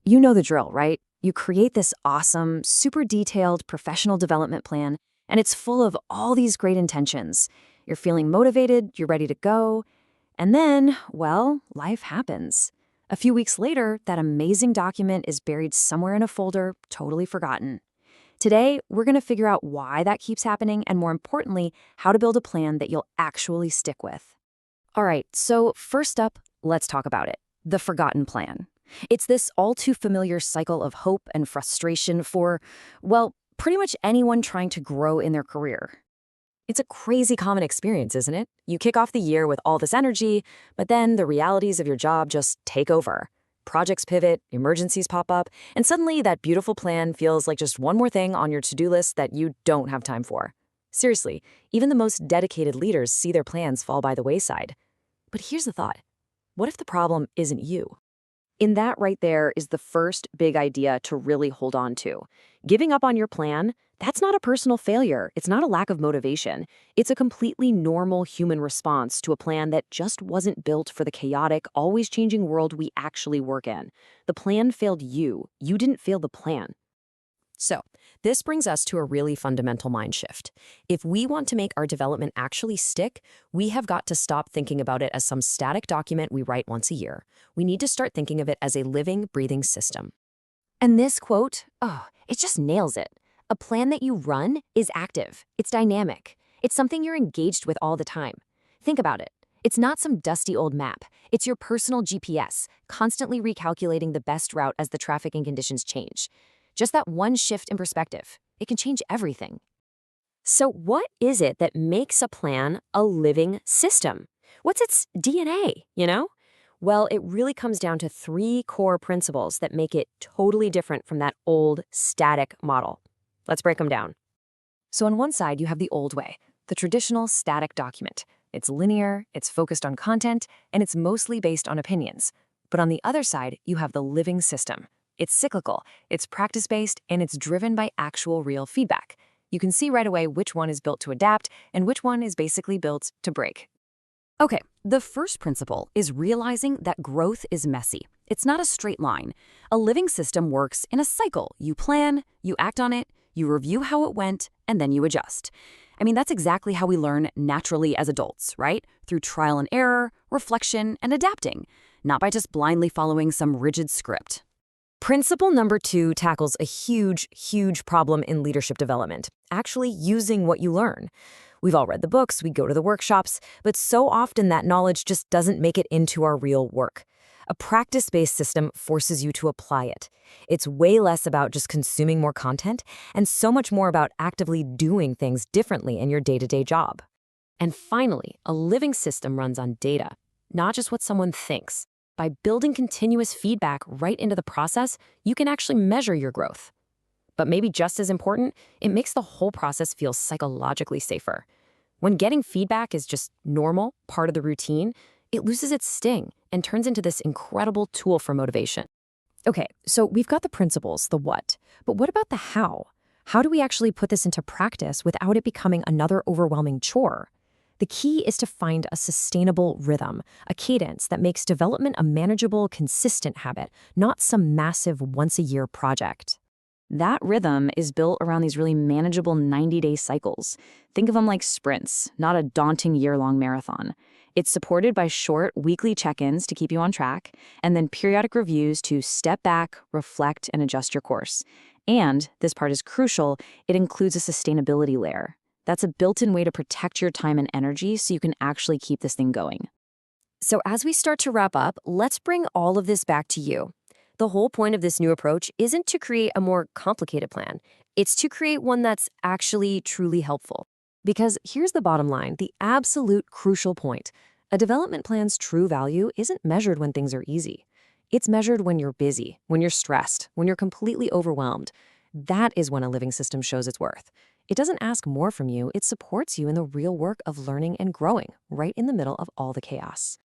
You know the drill, right? You create this awesome, super detailed professional development plan, and it's full of all these great intentions. You're feeling motivated, you're ready to go, and then, well, life happens. A few weeks later, that amazing document is buried somewhere in a folder, totally forgotten. Today, we're going to figure out why that keeps happening and, more importantly, how to build a plan that you'll actually stick with. All right, so first up, let's talk about it. The forgotten plan. It's this all too familiar cycle of hope and frustration for, well, pretty much anyone trying to grow in their career. It's a crazy common experience, isn't it? You kick off the year with all this energy, but then the realities of your job just take over. Projects pivot, emergencies pop up, and suddenly that beautiful plan feels like just one more thing on your to-do list that you don't have time for. Seriously, even the most dedicated leaders see their plans fall by the wayside. But here's the thought. What if the problem isn't you? In that right there is the first big idea to really hold on to. Giving up on your plan, that's not a personal failure. It's not a lack of motivation. It's a completely normal human response to a plan that just wasn't built for the chaotic, always changing world we actually work in. The plan failed you. You didn't fail the plan. So, this brings us to a really fundamental mind shift. If we want to make our development actually stick, we have got to stop thinking about it as some static document we write once a year. We need to start thinking of it as a living, breathing system. And this quote, it just nails it. A plan that you run is active. It's dynamic. It's something you're engaged with all the time. Think about it. It's not some dusty old map. It's your personal GPS, constantly recalculating the best route as the traffic and conditions change. Just that one shift in perspective, it can change everything. So what is it that makes a plan a living system? What's its DNA, you know? Well, it really comes down to three core principles that make it totally different from that old, static model. Let's break them down. So on one side, you have the old way, the traditional static document. It's linear, it's focused on content, and it's mostly based on opinions. But on the other side, you have the living system. It's cyclical, it's practice-based, and it's driven by actual real feedback. You can see right away which one is built to adapt and which one is basically built to break. Okay, the first principle is realizing that growth is messy. It's not a straight line. A living system works in a cycle. You plan, you act on it, you review how it went, and then you adjust. I mean, that's exactly how we learn naturally as adults, right? Through trial and error, reflection, and adapting, not by just blindly following some rigid script. Principle number 2 tackles a huge, huge problem in leadership development, actually using what you learn. We've all read the books, we go to the workshops, but so often that knowledge just doesn't make it into our real work. A practice-based system forces you to apply it. It's way less about just consuming more content and so much more about actively doing things differently in your day-to-day job. And finally, a living system runs on data, not just what someone thinks. By building continuous feedback right into the process, you can actually measure your growth. But maybe just as important, it makes the whole process feel psychologically safer. When getting feedback is just normal, part of the routine, it loses its sting and turns into this incredible tool for motivation. Okay, so we've got the principles, the what, but what about the how? How do we actually put this into practice without it becoming another overwhelming chore? The key is to find a sustainable rhythm, a cadence that makes development a manageable, consistent habit, not some massive once-a-year project. That rhythm is built around these really manageable 90-day cycles. Think of them like sprints, not a daunting year-long marathon. It's supported by short, weekly check-ins to keep you on track, and then periodic reviews to step back, reflect, and adjust your course. And, this part is crucial, it includes a sustainability layer. That's a built-in way to protect your time and energy so you can actually keep this thing going. So as we start to wrap up, let's bring all of this back to you. The whole point of this new approach isn't to create a more complicated plan. It's to create one that's actually truly helpful. Because here's the bottom line, the absolute crucial point. A development plan's true value isn't measured when things are easy. It's measured when you're busy, when you're stressed, when you're completely overwhelmed. That is when a living system shows its worth. It doesn't ask more from you, it supports you in the real work of learning and growing, right in the middle of all the chaos.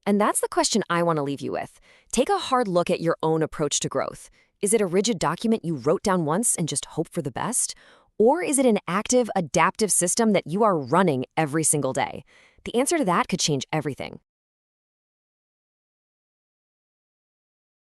And that's the question I want to leave you with. Take a hard look at your own approach to growth. Is it a rigid document you wrote down once and just hope for the best? Or is it an active, adaptive system that you are running every single day? The answer to that could change everything.